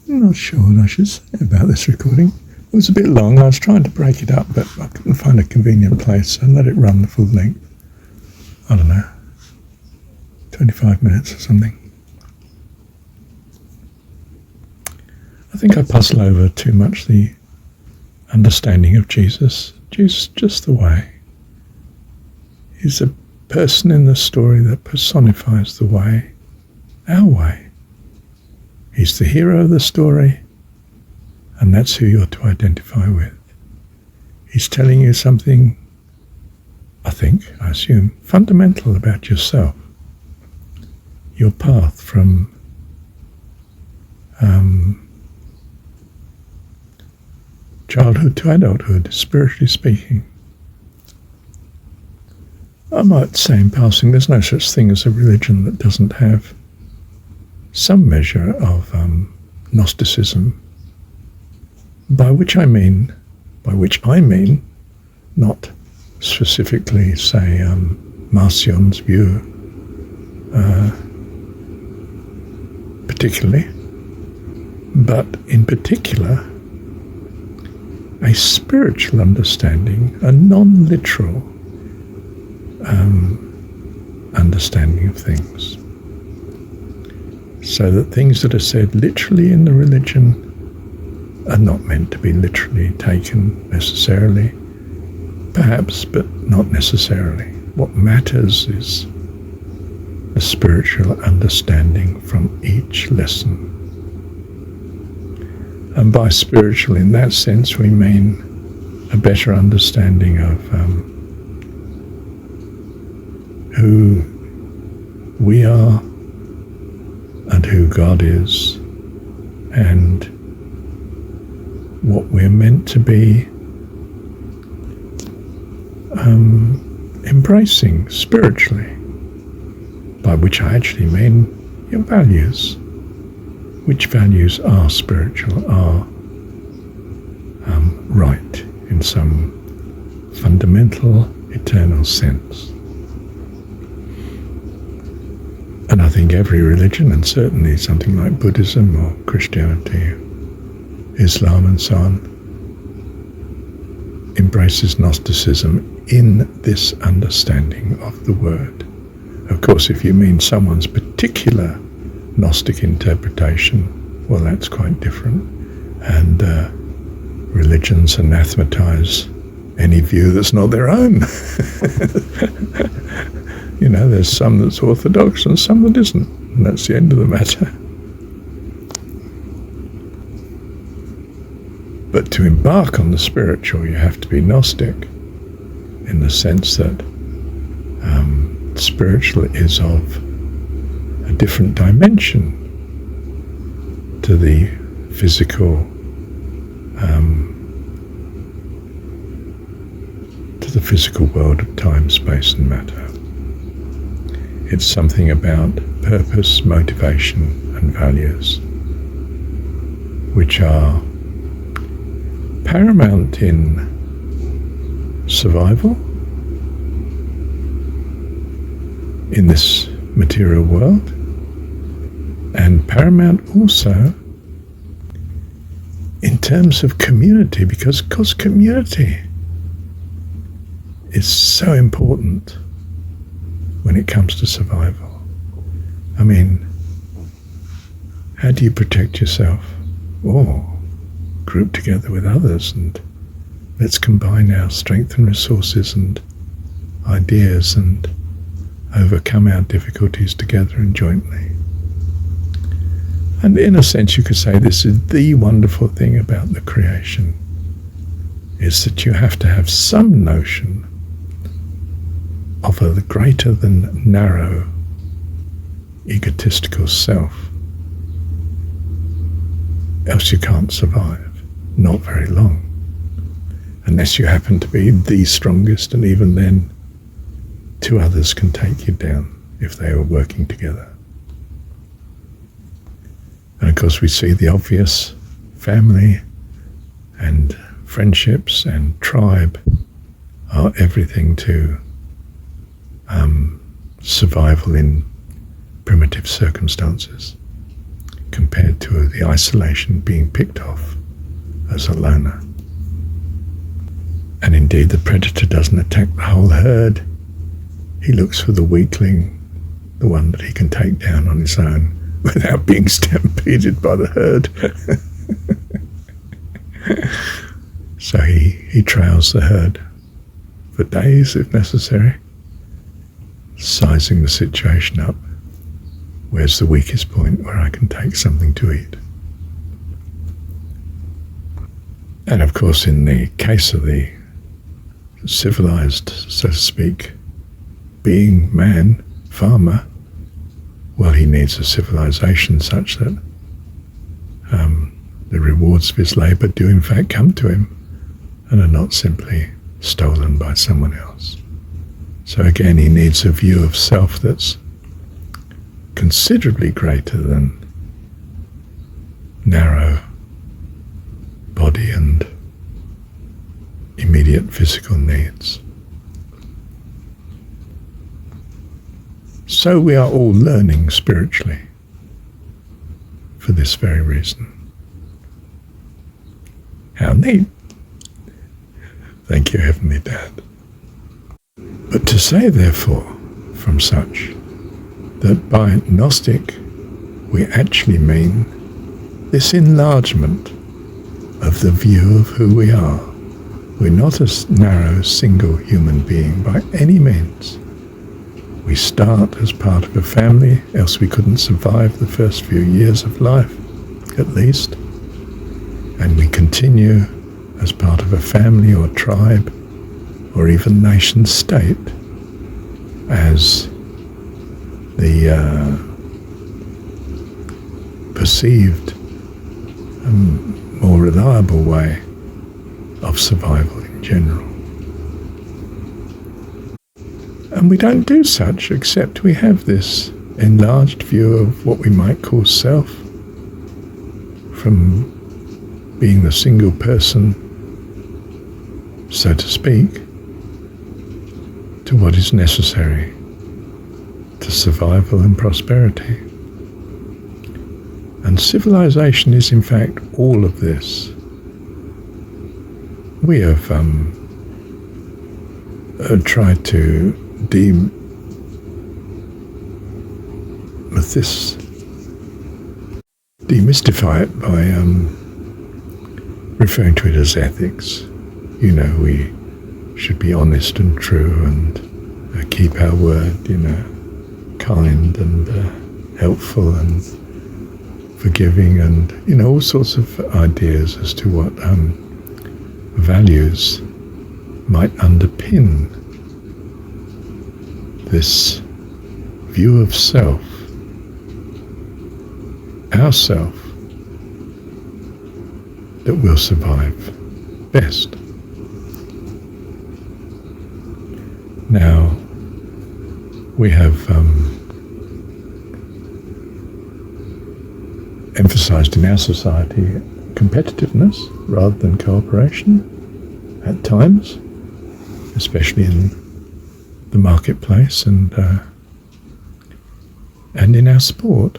I'm not sure what I should say about this recording. It was a bit long. I was trying to break it up, but I couldn't find a convenient place, so I let it run the full length. I don't know, 25 minutes or something. I think I puzzle over too much the understanding of Jesus. Jesus just the way. He's a person in the story that personifies the way, our way. He's the hero of the story, and that's who you're to identify with. He's telling you something, I assume, fundamental about yourself. Your path from childhood to adulthood, spiritually speaking. I might say in passing, there's no such thing as a religion that doesn't have some measure of Gnosticism, by which I mean, not specifically, say, Marcion's view particularly, but in particular, a spiritual understanding, a non-literal understanding of things. So that things that are said literally in the religion are not meant to be literally taken necessarily, perhaps, but not necessarily. What matters is a spiritual understanding from each lesson. And by spiritual, in that sense, we mean a better understanding of who we are and who God is, and what we're meant to be embracing spiritually, by which I actually mean your values. Which values are spiritual, are right in some fundamental, eternal sense. And I think every religion, and certainly something like Buddhism or Christianity, Islam and so on, embraces Gnosticism in this understanding of the word. Of course, if you mean someone's particular Gnostic interpretation, well, that's quite different. And religions anathematize any view that's not their own. You know, there's some that's orthodox and some that isn't, and that's the end of the matter. But to embark on the spiritual, you have to be Gnostic, in the sense that spiritual is of a different dimension to the physical, world of time, space, and matter. It's something about purpose, motivation, and values, which are paramount in survival in this material world, and paramount also in terms of community, because community is so important when it comes to survival. I mean, how do you protect yourself? Oh, group together with others and let's combine our strength and resources and ideas and overcome our difficulties together and jointly. And in a sense, you could say this is the wonderful thing about the creation, is that you have to have some notion of a greater than narrow egotistical self, else you can't survive, not very long, unless you happen to be the strongest, and even then two others can take you down if they are working together. And of course we see the obvious: family and friendships and tribe are everything to survival in primitive circumstances. compared to the isolation being picked off as a loner. And indeed, the predator doesn't attack the whole herd. He looks for the weakling, the one that he can take down on his own without being stampeded by the herd. So he trails the herd for days if necessary, sizing the situation up. Where's the weakest point where I can take something to eat? And of course, in the case of the civilized, so to speak, being, man, farmer, well, he needs a civilization such that the rewards of his labour do in fact come to him and are not simply stolen by someone else. So again, he needs a view of self that's considerably greater than narrow body and immediate physical needs. So we are all learning spiritually for this very reason. How neat. Thank you, Heavenly Dad. But to say, therefore, from such, that by Gnostic we actually mean this enlargement of the view of who we are. We're not a narrow, single human being by any means. We start as part of a family, else we couldn't survive the first few years of life, at least. And we continue as part of a family or tribe or even nation state as the perceived and more reliable way of survival in general. And we don't do such except we have this enlarged view of what we might call self, from being the single person, so to speak, to what is necessary to survival and prosperity. And civilization is in fact all of this. We have tried to demystify it by referring to it as ethics. You know, we should be honest and true and keep our word, you know, kind and helpful and forgiving and, you know, all sorts of ideas as to what values might underpin this view of self, our self, that will survive best. Now, we have emphasized in our society competitiveness rather than cooperation at times, especially in the marketplace and in our sport.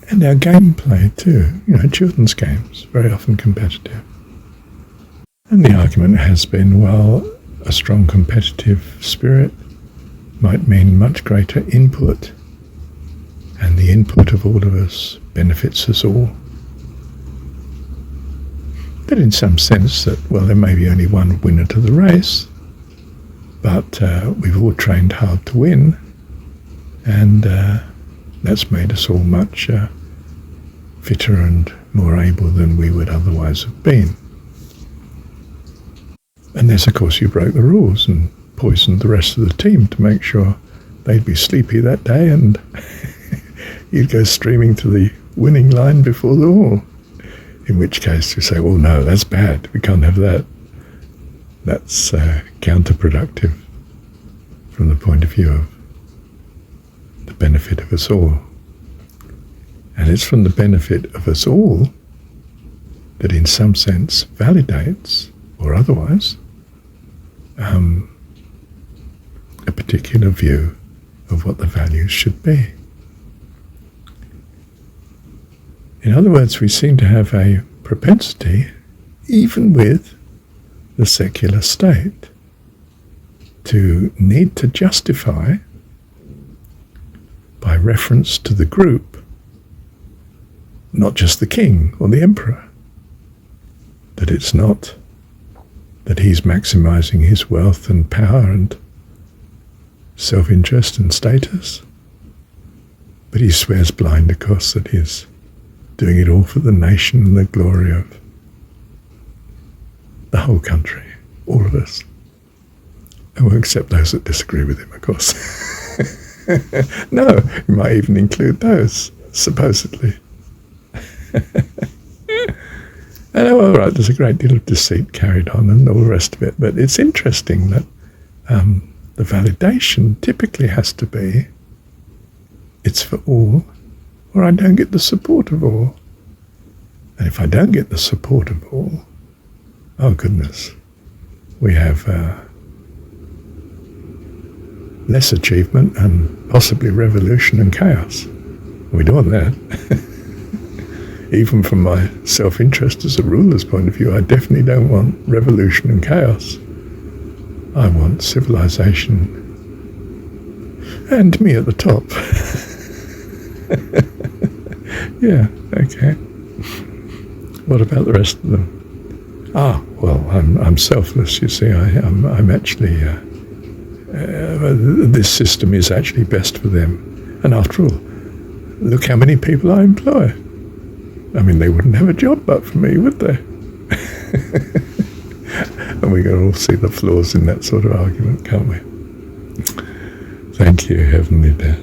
And our gameplay too, you know, children's games, very often competitive. And the argument has been, well, a strong competitive spirit might mean much greater input, and the input of all of us benefits us all. But in some sense that, well, there may be only one winner to the race, but we've all trained hard to win, and that's made us all much fitter and more able than we would otherwise have been. Unless, of course, you broke the rules and poisoned the rest of the team to make sure they'd be sleepy that day and you'd go streaming to the winning line before the all. In which case you say, well, no, that's bad. We can't have that. That's counterproductive from the point of view of the benefit of us all. And it's from the benefit of us all that in some sense validates, or otherwise, a particular view of what the values should be. In other words, we seem to have a propensity, even with the secular state, to need to justify, by reference to the group, not just the king or the emperor, that it's not that he's maximizing his wealth and power and self-interest and status, but he swears blind, of course, that he's doing it all for the nation and the glory of the whole country, all of us. And we'll accept those that disagree with him, of course. No, he might even include those, supposedly. And all right, there's a great deal of deceit carried on and all the rest of it, but it's interesting that the validation typically has to be, it's for all, or I don't get the support of all. And if I don't get the support of all, oh goodness, we have less achievement and possibly revolution and chaos. We don't want that. Even from my self-interest as a ruler's point of view, I definitely don't want revolution and chaos. I want civilization and me at the top. Yeah, okay. What about the rest of them? Well, I'm selfless, you see. I'm actually... this system is actually best for them. And after all, look how many people I employ. I mean, they wouldn't have a job but for me, would they? And we can all see the flaws in that sort of argument, can't we? Thank you, Heavenly Dad.